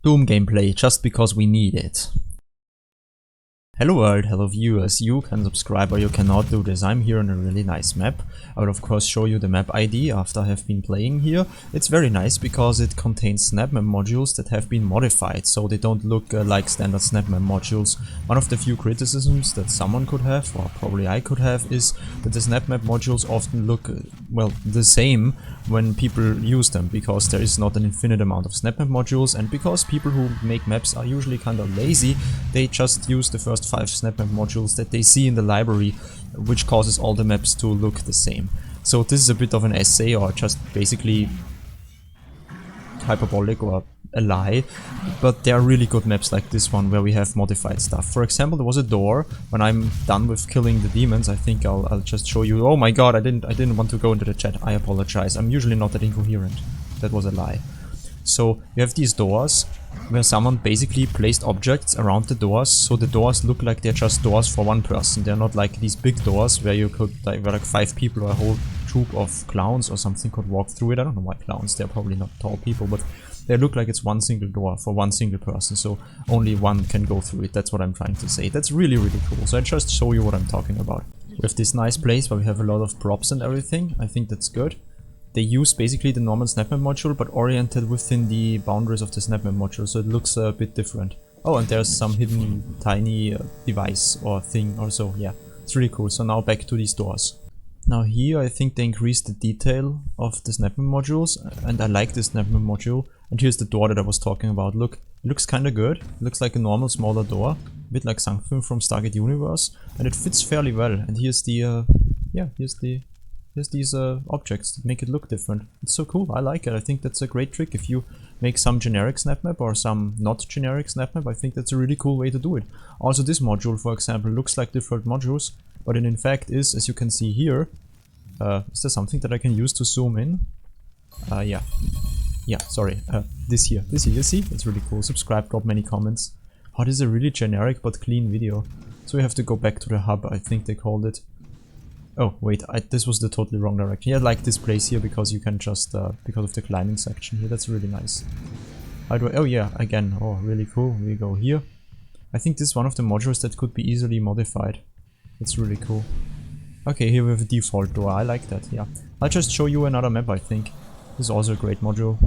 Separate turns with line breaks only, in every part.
Doom gameplay, just because we need it. Hello world, hello viewers, you can subscribe or you cannot do this. I'm here on a really nice map. I will of course show you the map ID after I have been playing here. It's very nice because it contains Snapmap modules that have been modified, so they don't look like standard Snapmap modules. One of the few criticisms that someone could have, or probably I could have, is that the Snapmap modules often look, well, the same when people use them, because there is not an infinite amount of Snapmap modules, and because people who make maps are usually kind of lazy, they just use the first 5 Snapmap modules that they see in the library, which causes all the maps to look the same. So this is a bit of an essay, or just basically hyperbolic or a lie, but there are really good maps like this one where we have modified stuff. For example, there was a door. When I'm done with killing the demons, I think I'll just show you. Oh my god, I didn't want to go into the chat. I apologize. I'm usually not that incoherent. That was a lie. So you have these doors where someone basically placed objects around the doors, so the doors look like they're just doors for one person. They're not like these big doors where you could, where like 5 people or a whole troop of clowns or something could walk through it. I don't know why clowns, they're probably not tall people, but they look like it's one single door for one single person, so only one can go through it. That's what I'm trying to say. That's really cool. So I just show you what I'm talking about. We have this nice place where we have a lot of props and everything. I think that's good. They use basically the normal Snapmap module, but oriented within the boundaries of the Snapmap module, so it looks a bit different. Oh, and there's some hidden tiny device or thing or so. Yeah, it's really cool. So now back to these doors. Now here I think they increased the detail of the Snapmap modules, and I like this Snapmap module. And here's the door that I was talking about. Look, it looks kinda good. It looks like a normal smaller door, a bit like something from Stargate Universe, and it fits fairly well. And here's the here's these objects that make it look different. It's so cool, I like it. I think that's a great trick. If you make some generic Snapmap or some not generic Snapmap, I think that's a really cool way to do it. Also this module, for example, looks like different modules, but it in fact is, as you can see here, is there something that I can use to zoom in? Yeah, sorry, this here, you see? It's really cool. Subscribe, drop many comments. Oh, this is a really generic but clean video. So we have to go back to the hub, I think they called it. Oh, wait, this was the totally wrong direction. Yeah, I like this place here because you can just, because of the climbing section here, that's really nice. How do I, oh yeah, again, oh, really cool. We go here. I think this is one of the modules that could be easily modified. It's really cool. Okay, here we have a default door, I like that, yeah. I'll just show you another map, I think. This is also a great module.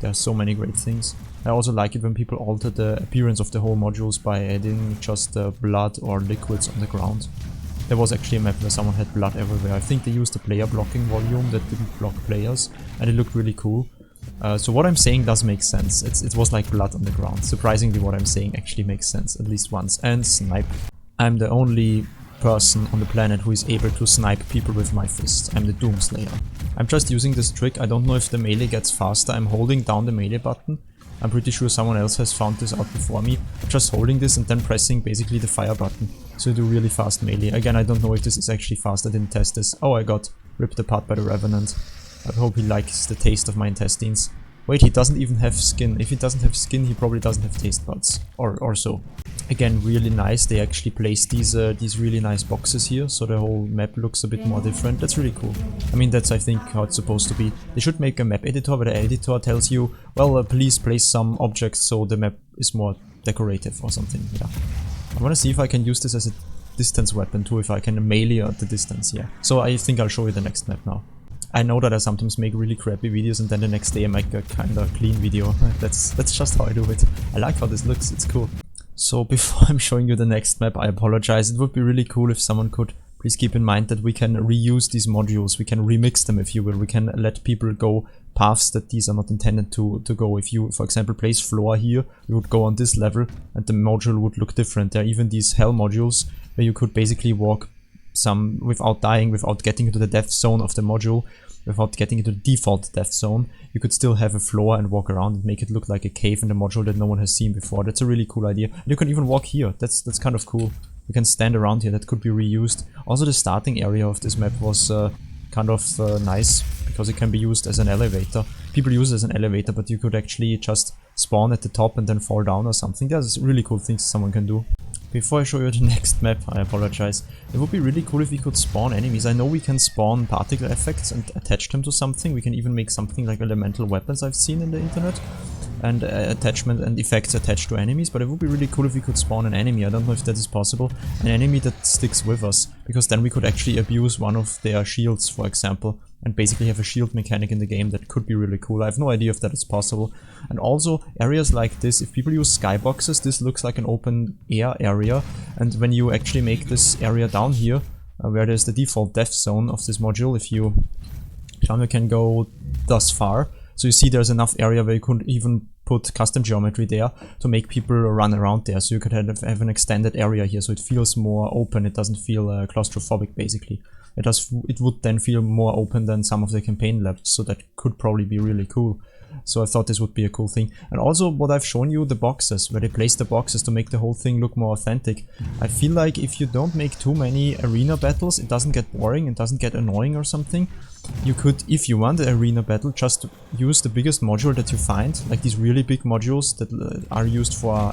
There are so many great things. I also like it when people alter the appearance of the whole modules by adding just blood or liquids on the ground. There was actually a map where someone had blood everywhere. I think they used the player blocking volume that didn't block players, and it looked really cool. So what I'm saying does make sense. It was like blood on the ground. Surprisingly, what I'm saying actually makes sense, at least once. And snipe. I'm the only person on the planet who is able to snipe people with my fist. I'm the Doomslayer. I'm just using this trick. I don't know if the melee gets faster. I'm holding down the melee button. I'm pretty sure someone else has found this out before me. Just holding this and then pressing basically the fire button. So you do really fast melee. Again, I don't know if this is actually fast. I didn't test this. Oh, I got ripped apart by the Revenant. I hope he likes the taste of my intestines. Wait, he doesn't even have skin. If he doesn't have skin, he probably doesn't have taste buds. Or so. Again, really nice. They actually placed these really nice boxes here, so the whole map looks a bit more different. That's really cool. I mean, that's I think how it's supposed to be. They should make a map editor where the editor tells you, well, please place some objects so the map is more decorative or something. Yeah. I want to see if I can use this as a distance weapon too, if I can melee at the distance. Yeah. So I think I'll show you the next map now. I know that I sometimes make really crappy videos and then the next day I make a kinda clean video. That's just how I do it. I like how this looks. It's cool. So before I'm showing you the next map, I apologize. It would be really cool if someone could please keep in mind that we can reuse these modules. We can remix them, if you will. We can let people go paths that these are not intended to go. If you, for example, place floor here, you would go on this level and the module would look different. There are even these hell modules where you could basically walk some without dying, without getting into the death zone of the module, without getting into the default death zone. You could still have a floor and walk around and make it look like a cave in the module that no one has seen before. That's a really cool idea. And you can even walk here. That's kind of cool. You can stand around here. That could be reused. Also, the starting area of this map was kind of nice because it can be used as an elevator. People use it as an elevator, but you could actually just spawn at the top and then fall down or something. There's really cool things someone can do. Before I show you the next map, I apologize. It would be really cool if we could spawn enemies. I know we can spawn particle effects and attach them to something. We can even make something like elemental weapons I've seen in the internet. And attachment and effects attached to enemies, but it would be really cool if we could spawn an enemy. I don't know if that is possible. An enemy that sticks with us, because then we could actually abuse one of their shields, for example, and basically have a shield mechanic in the game that could be really cool. I have no idea if that is possible. And also areas like this, if people use skyboxes, this looks like an open air area, and when you actually make this area down here, where there's the default death zone of this module, if you can go thus far. So you see there's enough area where you could even put custom geometry there to make people run around there. So you could have an extended area here, so it feels more open. It doesn't feel claustrophobic basically. It would then feel more open than some of the campaign levels, so that could probably be really cool. So I thought this would be a cool thing. And also what I've shown you, the boxes, where they place the boxes to make the whole thing look more authentic. I feel like if you don't make too many arena battles, it doesn't get boring, it doesn't get annoying or something. You could, if you want an arena battle, just use the biggest module that you find, like these really big modules that are used for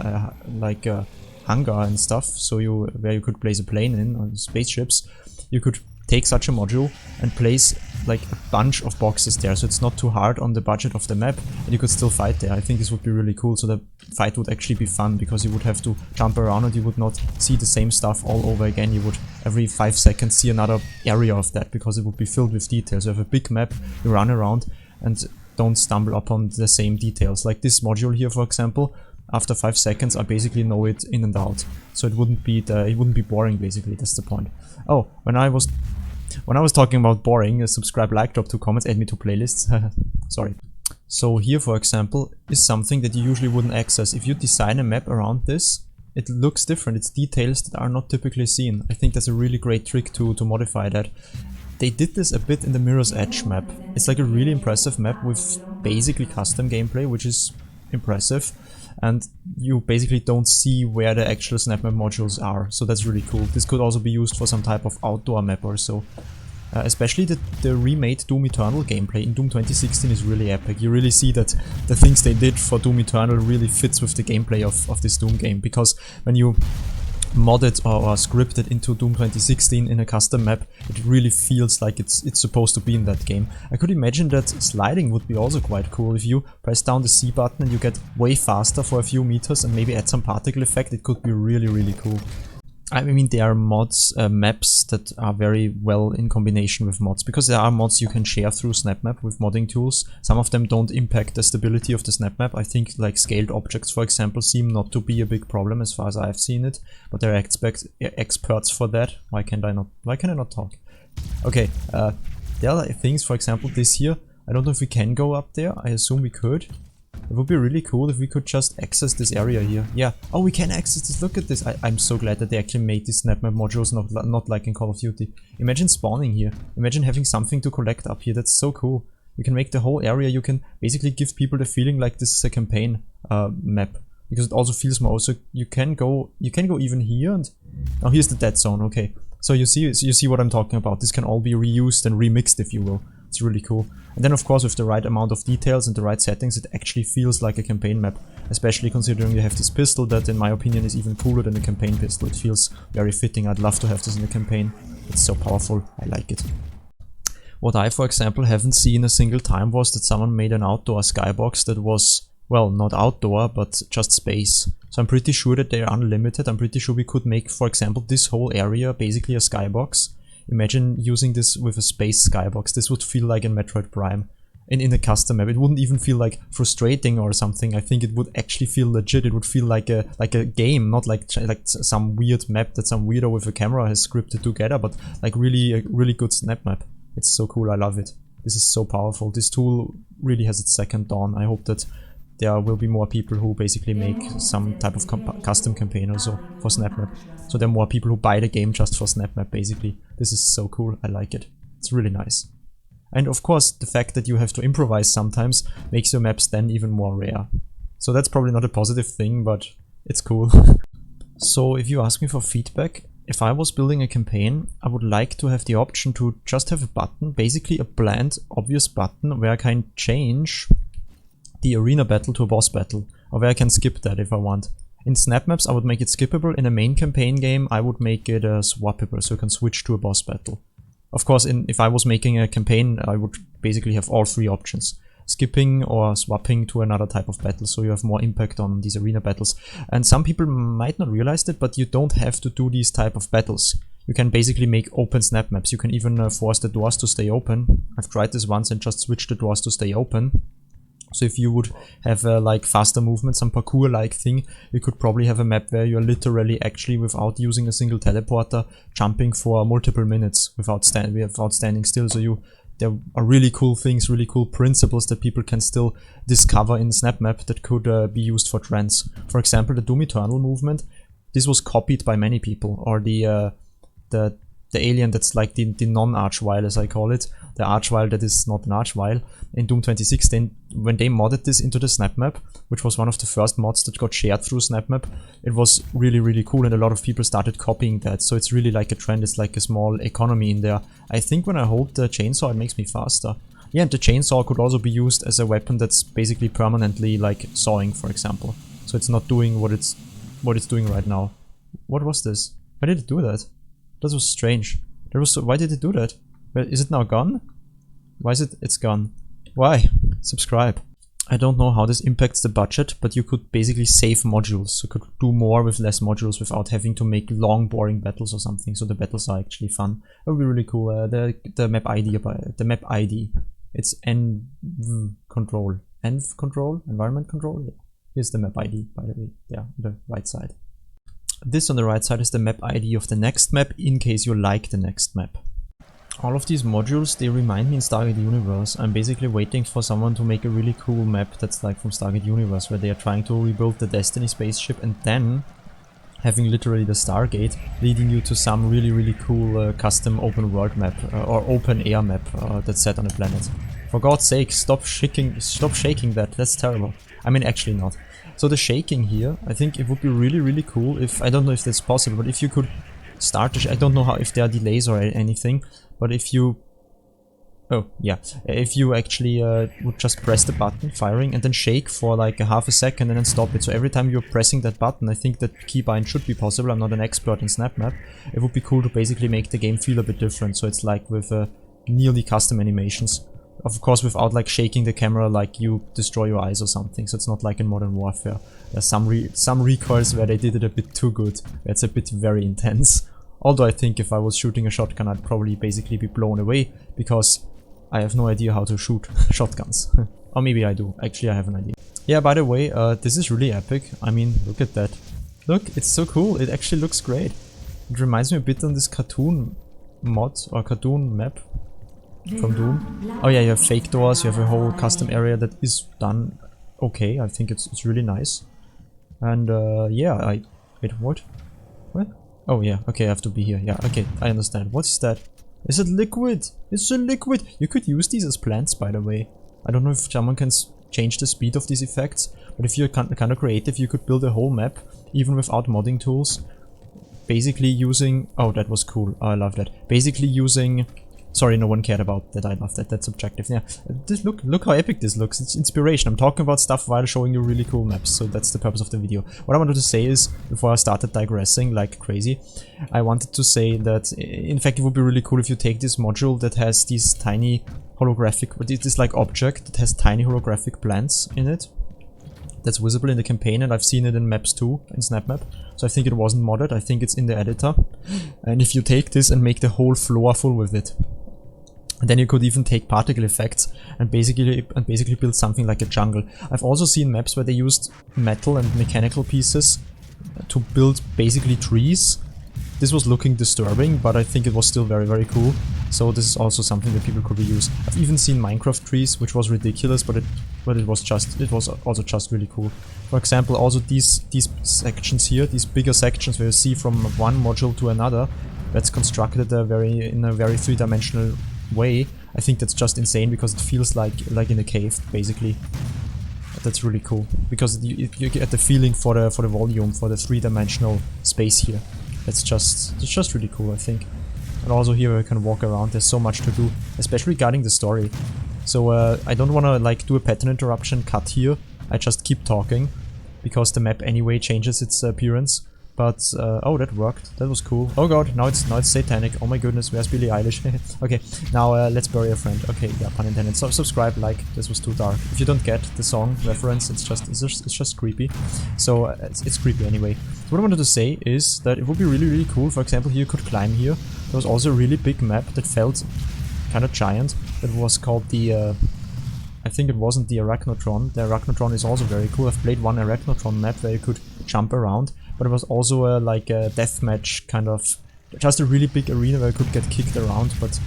hangar and stuff, so where you could place a plane in, or spaceships. You could take such a module and place like a bunch of boxes there, so it's not too hard on the budget of the map, and you could still fight there. I think this would be really cool, so the fight would actually be fun, because you would have to jump around and you would not see the same stuff all over again. You would every 5 seconds see another area of that, because it would be filled with details. You have a big map, you run around and don't stumble upon the same details. Like this module here, for example, after 5 seconds I basically know it in and out, so it wouldn't be boring basically. That's the point. Oh, when I was talking about boring, subscribe, like, drop 2 comments, add me to playlists. Sorry. So here, for example, is something that you usually wouldn't access. If you design a map around this, it looks different. It's details that are not typically seen. I think that's a really great trick to modify that. They did this a bit in the Mirror's Edge map. It's like a really impressive map with basically custom gameplay, which is impressive. And you basically don't see where the actual Snapmap modules are, so that's really cool. This could also be used for some type of outdoor map or so. Especially the remade Doom Eternal gameplay in Doom 2016 is really epic. You really see that the things they did for Doom Eternal really fits with the gameplay of this Doom game, because when you mod it or script it into Doom 2016 in a custom map, it really feels like it's supposed to be in that game. I could imagine that sliding would be also quite cool. If you press down the C button and you get way faster for a few meters and maybe add some particle effect, it could be really, really cool. I mean, there are maps that are very well in combination with mods, because there are mods you can share through Snapmap with modding tools. Some of them don't impact the stability of the Snapmap. I think like scaled objects, for example, seem not to be a big problem as far as I've seen it, but there are experts for that. Why can I not talk? Okay, there are things, for example, this here. I don't know if we can go up there. I assume we could. It would be really cool if we could just access this area here. Yeah. Oh, we can access this. Look at this. I'm so glad that they actually made these Snapmap modules, not like in Call of Duty. Imagine spawning here. Imagine having something to collect up here. That's so cool. You can make the whole area. You can basically give people the feeling like this is a campaign map, because it also feels more. So you can go even here, and oh, here's the dead zone. Okay. So you see what I'm talking about. This can all be reused and remixed, if you will. It's really cool. And then of course with the right amount of details and the right settings, it actually feels like a campaign map. Especially considering you have this pistol that in my opinion is even cooler than a campaign pistol. It feels very fitting. I'd love to have this in a campaign. It's so powerful. I like it. What I, for example, haven't seen a single time was that someone made an outdoor skybox that was, well, not outdoor, but just space. So I'm pretty sure that they are unlimited. I'm pretty sure we could make, for example, this whole area basically a skybox. Imagine using this with a space skybox. This would feel like in Metroid Prime. In a custom map. It wouldn't even feel like frustrating or something. I think it would actually feel legit. It would feel like a game, not like some weird map that some weirdo with a camera has scripted together, but like really a really good snap map. It's so cool. I love it. This is so powerful. This tool really has its second dawn. I hope that there will be more people who basically make some type of custom campaign also for Snapmap. So there are more people who buy the game just for Snapmap basically. This is so cool, I like it. It's really nice. And of course the fact that you have to improvise sometimes makes your maps then even more rare. So that's probably not a positive thing, but it's cool. So if you ask me for feedback, if I was building a campaign, I would like to have the option to just have a button, basically a bland, obvious button where I can change the arena battle to a boss battle, or where I can skip that if I want. In Snapmaps I would make it skippable. In a main campaign game I would make it swappable, so you can switch to a boss battle. Of course, if I was making a campaign, I would basically have all three options. Skipping or swapping to another type of battle, so you have more impact on these arena battles. And some people might not realize that, but you don't have to do these type of battles. You can basically make open snap maps. You can even force the doors to stay open. I've tried this once and just switched the doors to stay open. So if you would have like faster movement, some parkour-like thing, you could probably have a map where you're literally actually, without using a single teleporter, jumping for multiple minutes without standing still. So there are really cool things, really cool principles that people can still discover in Snapmap that could be used for trends. For example, the Doom Eternal movement. This was copied by many people, or the alien that's like the non-archvile, as I call it, the archvile that is not an archvile. In Doom 2016, when they modded this into the Snapmap, which was one of the first mods that got shared through Snapmap, it was really, really cool, and a lot of people started copying that. So it's really like a trend, it's like a small economy in there. I think when I hold the chainsaw, it makes me faster. Yeah, and the chainsaw could also be used as a weapon that's basically permanently like sawing, for example. So it's not doing what it's doing right now. What was this? Why did it do that? That was strange. Why did it do that? Well, is it now gone? Why is it? It's gone. Why? Subscribe. I don't know how this impacts the budget, but you could basically save modules. So you could do more with less modules without having to make long, boring battles or something. So the battles are actually fun. That would be really cool. The map ID. It's env control. Env control? Environment control? Yeah. Here's the map ID, by the way. Yeah, on the right side. This on the right side is the map ID of the next map, in case you like the next map. All of these modules, they remind me in Stargate Universe. I'm basically waiting for someone to make a really cool map that's like from Stargate Universe, where they are trying to rebuild the Destiny spaceship and then having literally the Stargate leading you to some really, really cool custom open world map or open air map that's set on a planet. For God's sake, stop shaking that, that's terrible. I mean, actually not. So the shaking here, I think it would be really, really cool if, I don't know if that's possible, but if you could start I don't know how, if there are delays or anything, but if you, oh yeah, if you actually would just press the button, firing, and then shake for like a half a second and then stop it. So every time you're pressing that button, I think that keybind should be possible. I'm not an expert in Snapmap. It would be cool to basically make the game feel a bit different. So it's like with nearly custom animations. Of course, without like shaking the camera like you destroy your eyes or something. So it's not like in Modern Warfare. There's some recoils where they did it a bit too good. It's a bit very intense. Although I think if I was shooting a shotgun, I'd probably basically be blown away, because I have no idea how to shoot shotguns. Or maybe I do. Actually, I have an idea. Yeah, by the way, this is really epic. I mean, look at that. Look, it's so cool. It actually looks great. It reminds me a bit on this cartoon mod or cartoon map from Doom. Oh yeah, you have fake doors, you have a whole custom area that is done okay. I think it's really nice. And yeah, wait, what? What? Oh yeah, okay, I have to be here. Yeah, okay, I understand. What is that? Is it liquid? It's a liquid! You could use these as plants, by the way. I don't know if someone can change the speed of these effects, but if you're kind of creative, you could build a whole map, even without modding tools. Basically using... Oh, that was cool. Oh, I love that. Basically using... Sorry, no one cared about that. I love that. That's subjective. Yeah, look how epic this looks. It's inspiration. I'm talking about stuff while showing you really cool maps, so that's the purpose of the video. What I wanted to say is, before I started digressing like crazy, I wanted to say that, in fact, it would be really cool if you take this module that has these tiny holographic, this like object that has tiny holographic plants in it. That's visible in the campaign, and I've seen it in maps too, in Snapmap. So I think it wasn't modded. I think it's in the editor. And if you take this and make the whole floor full with it, and then you could even take particle effects and basically build something like a jungle. I've also seen maps where they used metal and mechanical pieces to build basically trees. This was looking disturbing, but I think it was still very, very cool. So this is also something that people could reuse. I've even seen Minecraft trees, which was ridiculous, but it was also just really cool. For example, also these sections here, these bigger sections where you see from one module to another, that's constructed in a very three-dimensional way. I think that's just insane, because it feels like in a cave, basically. That's really cool, because you get the feeling for the volume, for the three-dimensional space here. It's just really cool, I think. And also here we can walk around. There's so much to do, especially regarding the story. So I don't want to like do a pattern interruption cut here. I just keep talking because the map anyway changes its appearance. But oh, that worked. That was cool. Oh god, now it's satanic. Oh my goodness, where's Billie Eilish? Okay, now let's bury a friend. Okay, yeah, pun intended. So subscribe, like, this was too dark. If you don't get the song reference, it's just creepy. So it's creepy anyway. So what I wanted to say is that it would be really cool. For example, here you could climb here. There was also a really big map that felt kind of giant. That was called the I think it wasn't the Arachnotron. The Arachnotron is also very cool. I've played one Arachnotron map where you could jump around. But it was also like a deathmatch kind of, just a really big arena where you could get kicked around, but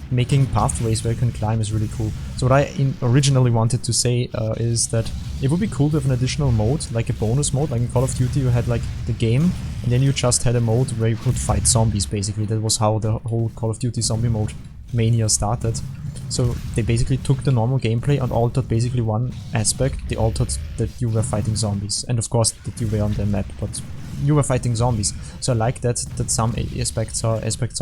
making pathways where you can climb is really cool. So what I originally wanted to say is that it would be cool to have an additional mode, like a bonus mode, like in Call of Duty you had like the game, and then you just had a mode where you could fight zombies basically. That was how the whole Call of Duty zombie mode mania started. So they basically took the normal gameplay and altered basically one aspect. They altered that you were fighting zombies, and of course that you were on the map, but you were fighting zombies. So I like that some aspects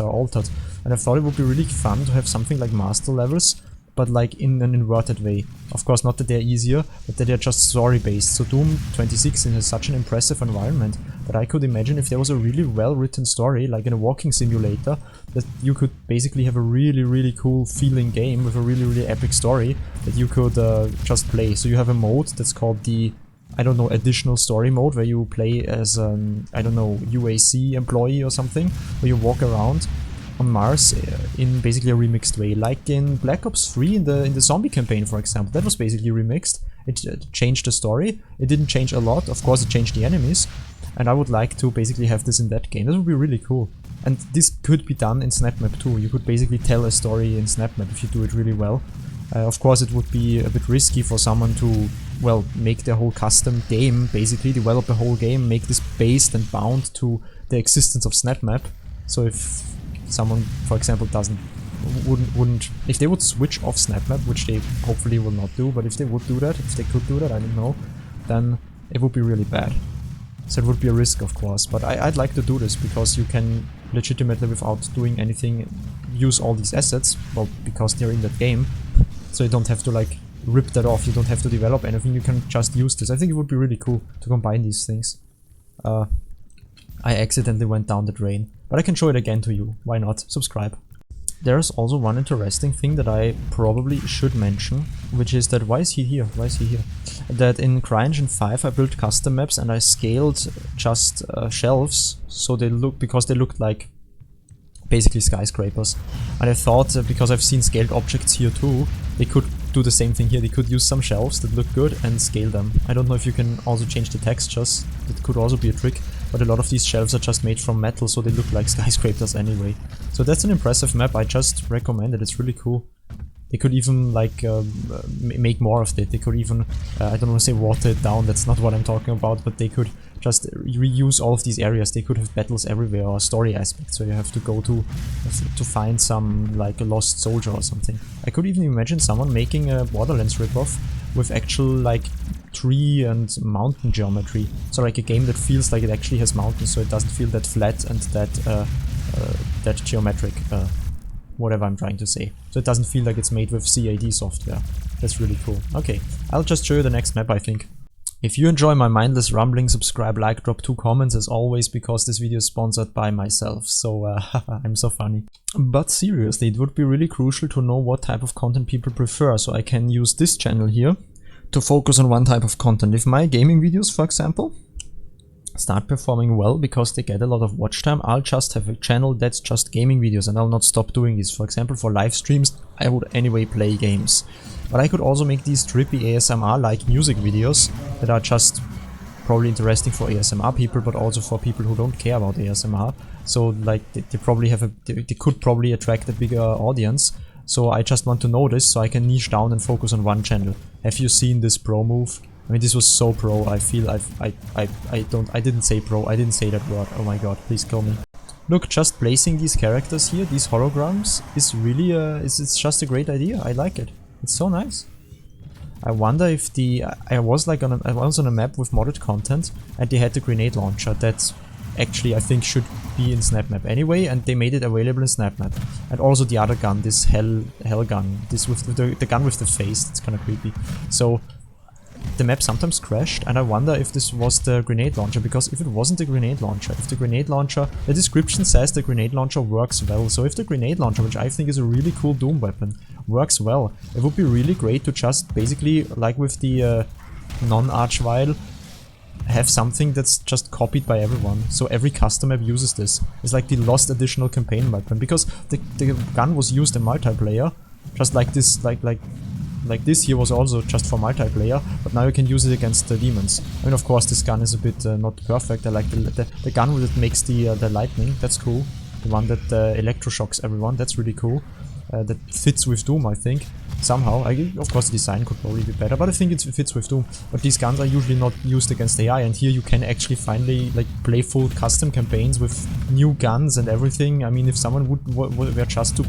are altered, and I thought it would be really fun to have something like master levels, but like in an inverted way. Of course, not that they're easier, but that they're just story based. So Doom 2016 has such an impressive environment that I could imagine if there was a really well written story, like in a walking simulator, that you could basically have a really cool feeling game with a really epic story that you could just play. So you have a mode that's called the, I don't know, additional story mode, where you play as an, I don't know, UAC employee or something, where you walk around on Mars in basically a remixed way, like in Black Ops 3 in the zombie campaign, for example. That was basically remixed. It changed the story. It didn't change a lot. Of course, it changed the enemies, and I would like to basically have this in that game. That would be really cool. And this could be done in Snapmap too. You could basically tell a story in Snapmap if you do it really well. Of course, it would be a bit risky for someone to, well, make their whole custom game, basically develop a whole game, make this based and bound to the existence of Snapmap. So if someone, for example, wouldn't, if they would switch off Snapmap, which they hopefully will not do, but if they would do that, if they could do that, I don't know, then it would be really bad. So it would be a risk, of course, but I'd like to do this because you can legitimately, without doing anything, use all these assets, well, because they're in that game. So you don't have to like rip that off, you don't have to develop anything, you can just use this. I think it would be really cool to combine these things. I accidentally went down the drain, but I can show it again to you. Why not? Subscribe. There's also one interesting thing that I probably should mention, which is that, why is he here? Why is he here? That in CryEngine 5 I built custom maps and I scaled just shelves, so they look, because they looked like basically skyscrapers. And I thought, because I've seen scaled objects here too, they could do the same thing here. They could use some shelves that look good and scale them. I don't know if you can also change the textures. That could also be a trick. But a lot of these shelves are just made from metal, so they look like skyscrapers anyway. So that's an impressive map. I just recommend it. It's really cool. They could even like make more of it. They could even, I don't want to say water it down, that's not what I'm talking about, but they could just reuse all of these areas. They could have battles everywhere or story aspects, so you have to go to find some, like a lost soldier or something. I could even imagine someone making a Borderlands ripoff with actual like tree and mountain geometry. So like a game that feels like it actually has mountains, so it doesn't feel that flat and that geometric. Whatever I'm trying to say. So it doesn't feel like it's made with CAD software. That's really cool. Okay, I'll just show you the next map, I think. If you enjoy my mindless rambling, subscribe, like, drop 2 comments as always, because this video is sponsored by myself, so I'm so funny. But seriously, it would be really crucial to know what type of content people prefer, so I can use this channel here to focus on one type of content. If my gaming videos, for example, start performing well because they get a lot of watch time, I'll just have a channel that's just gaming videos and I'll not stop doing this. For example, for live streams, I would anyway play games. But I could also make these trippy ASMR-like music videos that are just probably interesting for ASMR people, but also for people who don't care about ASMR. So like they probably have they could probably attract a bigger audience. So I just want to know this so I can niche down and focus on one channel. Have you seen this pro move? I mean, this was so pro. I feel I didn't say pro. I didn't say that word. Oh my god, please kill me. Look, just placing these characters here, these holograms, is really it's just a great idea. I like it. It's so nice. I wonder if I was on a map with modded content and they had the grenade launcher. That actually I think should be in Snapmap anyway, and they made it available in Snapmap. And also the other gun, this hell gun, this with the gun with the face, it's kind of creepy. So the map sometimes crashed, and I wonder if this was the grenade launcher, because if it wasn't the grenade launcher, if the grenade launcher, the description says the grenade launcher works well, so if the grenade launcher, which I think is a really cool Doom weapon, works well, it would be really great to just basically, like with the non-archvile, have something that's just copied by everyone, so every custom map uses this. It's like the lost additional campaign weapon, because the gun was used in multiplayer, just like this, like this here was also just for multiplayer, but now you can use it against the demons. I mean, of course, this gun is a bit not perfect. I like the gun that makes the lightning, that's cool. The one that electroshocks everyone, that's really cool. That fits with Doom, I think. Somehow, of course the design could probably be better, but I think it fits with Doom. But these guns are usually not used against AI, and here you can actually finally like play full custom campaigns with new guns and everything. I mean, if someone were just to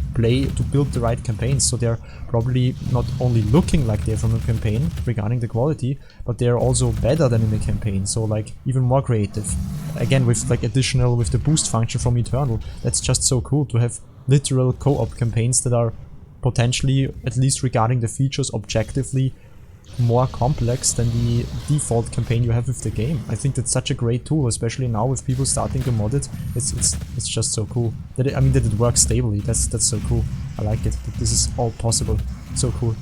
build the right campaigns, so they're probably not only looking like they're from a campaign regarding the quality, but they're also better than in the campaign, so like even more creative. Again, with like additional, with the boost function from Eternal, that's just so cool to have literal co-op campaigns that are potentially, at least regarding the features, objectively more complex than the default campaign you have with the game. I think that's such a great tool, especially now with people starting to mod it. It's just so cool. That it works stably. That's so cool. I like it. That this is all possible. So cool.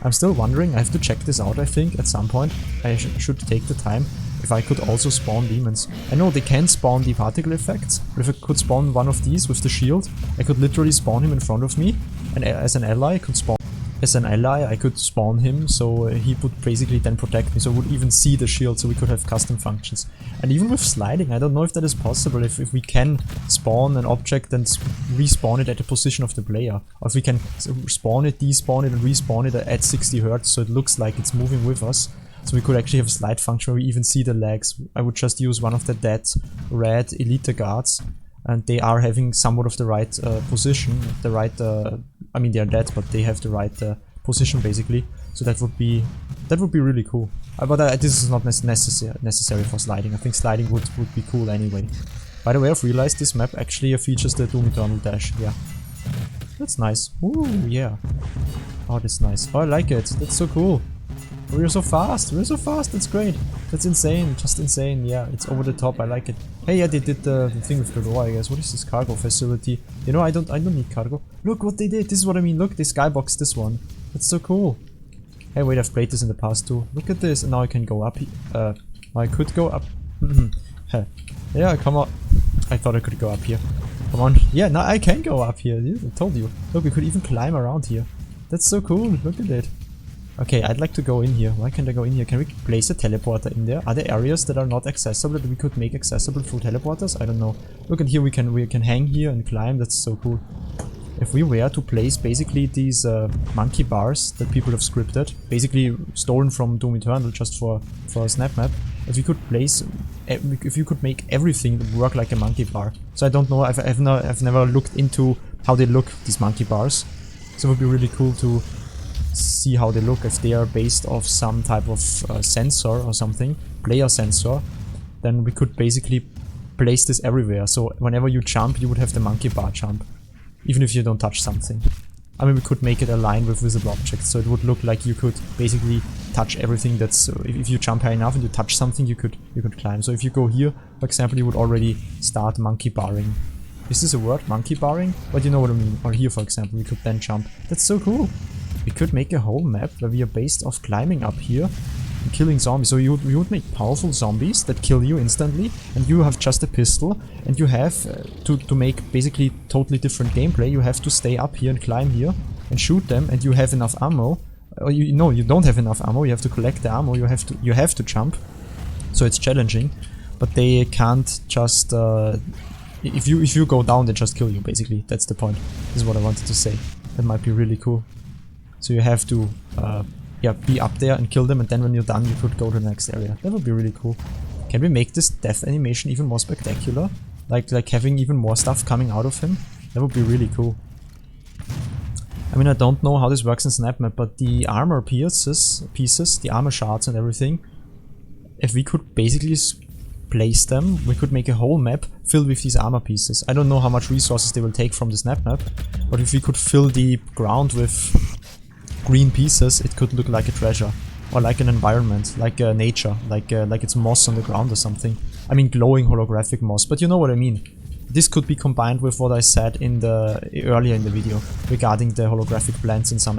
I'm still wondering, I have to check this out, I think, at some point. I should take the time if I could also spawn demons. I know they can spawn the particle effects, but if I could spawn one of these with the shield, I could literally spawn him in front of me, and as an ally I could spawn him, so he would basically then protect me, so I would even see the shield, so we could have custom functions. And even with sliding, I don't know if that is possible, if we can spawn an object and respawn it at the position of the player, or if we can spawn it, despawn it, and respawn it at 60 Hz, so it looks like it's moving with us. So we could actually have a slide function where we even see the legs. I would just use one of the dead red elite guards, and they are having somewhat of the right position, the right, I mean they are dead, but they have the right position basically. So that would be really cool. But this is not necessary for sliding. I think sliding would be cool anyway. By the way, I've realized this map actually features the Doom Eternal dash. Yeah, that's nice. Ooh, yeah. Oh, that's nice. Oh, I like it. That's so cool. We're so fast, that's great. That's insane, just insane, yeah, it's over the top, I like it. Hey, yeah, they did the thing with the door, I guess. What is this cargo facility? You know, I don't need cargo. Look what they did, this is what I mean, look, they skyboxed this one. That's so cool. Hey, wait, I've played this in the past too. Look at this, and now I can go up here. I could go up. Yeah, come on. I thought I could go up here. Come on. Yeah, now I can go up here, I told you. Look, we could even climb around here. That's so cool, look at it. Okay, I'd like to go in here. Why can't I go in here? Can we place a teleporter in there? Are there areas that are not accessible that we could make accessible through teleporters? I don't know. Look at here, we can hang here and climb. That's so cool. If we were to place basically these monkey bars that people have scripted, basically stolen from Doom Eternal just for a Snapmap, if you could place, if you could make everything work like a monkey bar. So I don't know. I've never looked into how they look, these monkey bars. So it would be really cool to see how they look. If they are based off some type of sensor or something, player sensor, then we could basically place this everywhere. So whenever you jump, you would have the monkey bar jump, even if you don't touch something. I mean, we could make it align with visible objects, so it would look like you could basically touch everything that's, if you jump high enough and you touch something, you could climb. So if you go here, for example, you would already start monkey barring. Is this a word, monkey barring? But you know what I mean. Or here, for example, we could then jump. That's so cool. We could make a whole map where we are based off climbing up here and killing zombies. So you would make powerful zombies that kill you instantly, and you have just a pistol, and you have to make basically totally different gameplay. You have to stay up here and climb here and shoot them, and you have enough ammo. Or you don't have enough ammo. You have to collect the ammo. You have to jump. So it's challenging, but they can't just if you go down, they just kill you. Basically, that's the point. This is what I wanted to say. That might be really cool. So you have to yeah, be up there and kill them, and then when you're done you could go to the next area. That would be really cool. Can we make this death animation even more spectacular? Like having even more stuff coming out of him? That would be really cool. I mean, I don't know how this works in Snapmap, but the armor pieces, the armor shards and everything, if we could basically place them. We could make a whole map filled with these armor pieces. I don't know how much resources they will take from the snap map, but if we could fill the ground with green pieces, it could look like a treasure. Or like an environment, like nature, like it's moss on the ground or something. I mean glowing holographic moss, but you know what I mean. This could be combined with what I said in earlier in the video regarding the holographic blends in some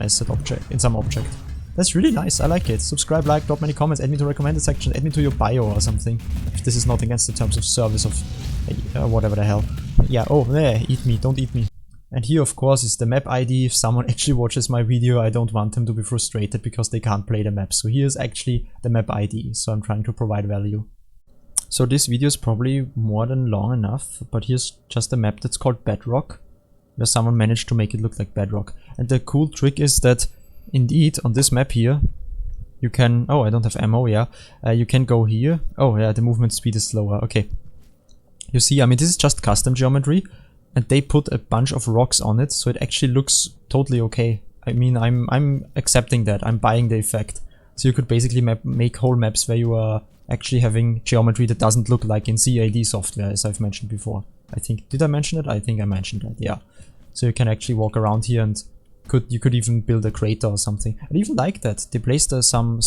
object. That's really nice, I like it. Subscribe, like, drop many comments, add me to recommended section, add me to your bio or something. If this is not against the terms of service of whatever the hell. Yeah, oh, there, eat me, don't eat me. And here of course is the map ID. If someone actually watches my video, I don't want them to be frustrated because they can't play the map. So here's actually the map ID, so I'm trying to provide value. So this video is probably more than long enough, but here's just a map that's called Bedrock, where someone managed to make it look like Bedrock. And the cool trick is that indeed on this map here, you can, oh I don't have ammo, yeah, you can go here. Oh yeah, the movement speed is slower, okay. You see, I mean this is just custom geometry. And they put a bunch of rocks on it, so it actually looks totally okay. I mean, I'm accepting that. I'm buying the effect. So you could basically make whole maps where you are actually having geometry that doesn't look like in CAD software, as I've mentioned before. I think, did I mention it? I think I mentioned that, yeah. So you can actually walk around here and you could even build a crater or something. I even like that. They placed some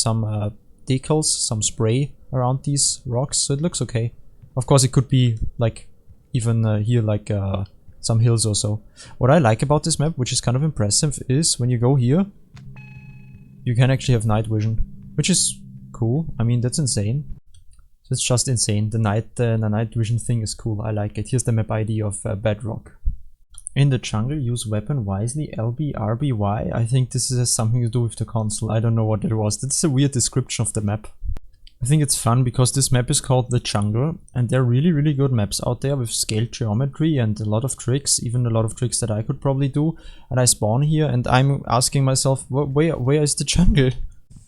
decals, some spray around these rocks, so it looks okay. Of course, it could be like even here like some hills or so. What I like about this map, which is kind of impressive, is when you go here, you can actually have night vision, which is cool. I mean, that's insane. It's just insane. The night vision thing is cool. I like it. Here's the map ID of Bedrock. In the jungle, use weapon wisely. LB, RB, Y. I think this has something to do with the console. I don't know what it was. That's a weird description of the map. I think it's fun because this map is called The Jungle, and there are really good maps out there with scaled geometry and a lot of tricks, even a lot of tricks that I could probably do. And I spawn here and I'm asking myself, where is the jungle?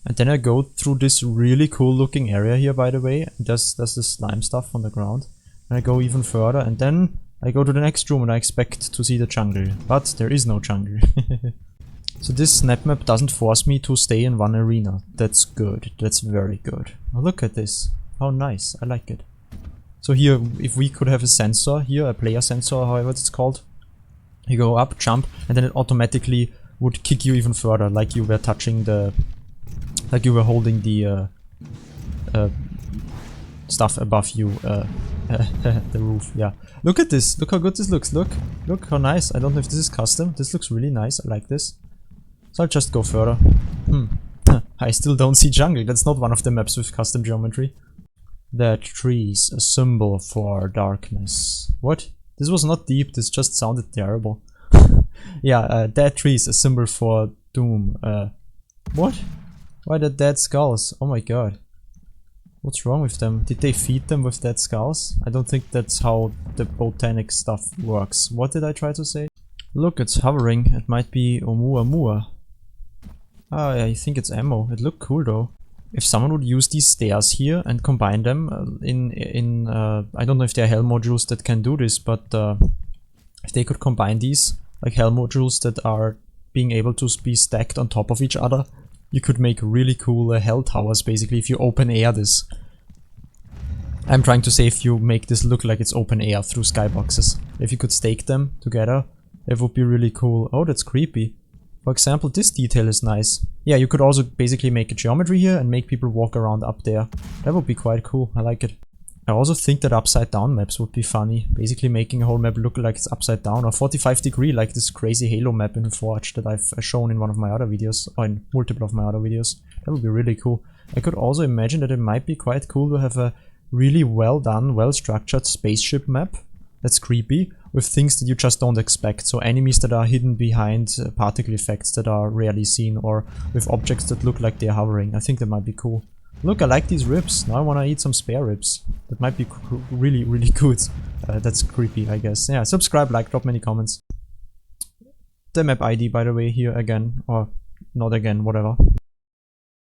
And then I go through this really cool looking area here, by the way. And there's this slime stuff on the ground. And I go even further and then I go to the next room and I expect to see the jungle. But there is no jungle. So this snap map doesn't force me to stay in one arena. That's good. That's very good. Oh, look at this. How nice. I like it. So here, if we could have a sensor here, a player sensor, however it's called. You go up, jump, and then it automatically would kick you even further, like you were touching the... like you were holding the stuff above you, the roof, yeah. Look at this. Look how good this looks. Look how nice. I don't know if this is custom. This looks really nice. I like this. So I'll just go further. I still don't see jungle. That's not one of the maps with custom geometry. That trees, a symbol for darkness. What? This was not deep, this just sounded terrible. Yeah, dead trees, a symbol for doom. What? Why the dead skulls? Oh my god. What's wrong with them? Did they feed them with dead skulls? I don't think that's how the botanic stuff works. What did I try to say? Look, it's hovering. It might be Oumuamua. Ah, I think it's ammo. It looked cool though. If someone would use these stairs here and combine them I don't know if there are hell modules that can do this, but if they could combine these, like hell modules that are being able to be stacked on top of each other, you could make really cool hell towers basically if you open air this. I'm trying to say if you make this look like it's open air through skyboxes. If you could stake them together, it would be really cool. Oh, that's creepy. For example, this detail is nice. Yeah, you could also basically make a geometry here and make people walk around up there. That would be quite cool. I like it. I also think that upside down maps would be funny. Basically making a whole map look like it's upside down, or 45 degree like this crazy Halo map in Forge that I've shown in one of my other videos, or in multiple of my other videos. That would be really cool. I could also imagine that it might be quite cool to have a really well done, well structured spaceship map. That's creepy, with things that you just don't expect. So enemies that are hidden behind particle effects that are rarely seen, or with objects that look like they're hovering. I think that might be cool. Look, I like these ribs. Now I wanna eat some spare ribs. That might be really good. That's creepy, I guess. Yeah, subscribe, like, drop many comments. The map ID, by the way, here again, or not again, whatever.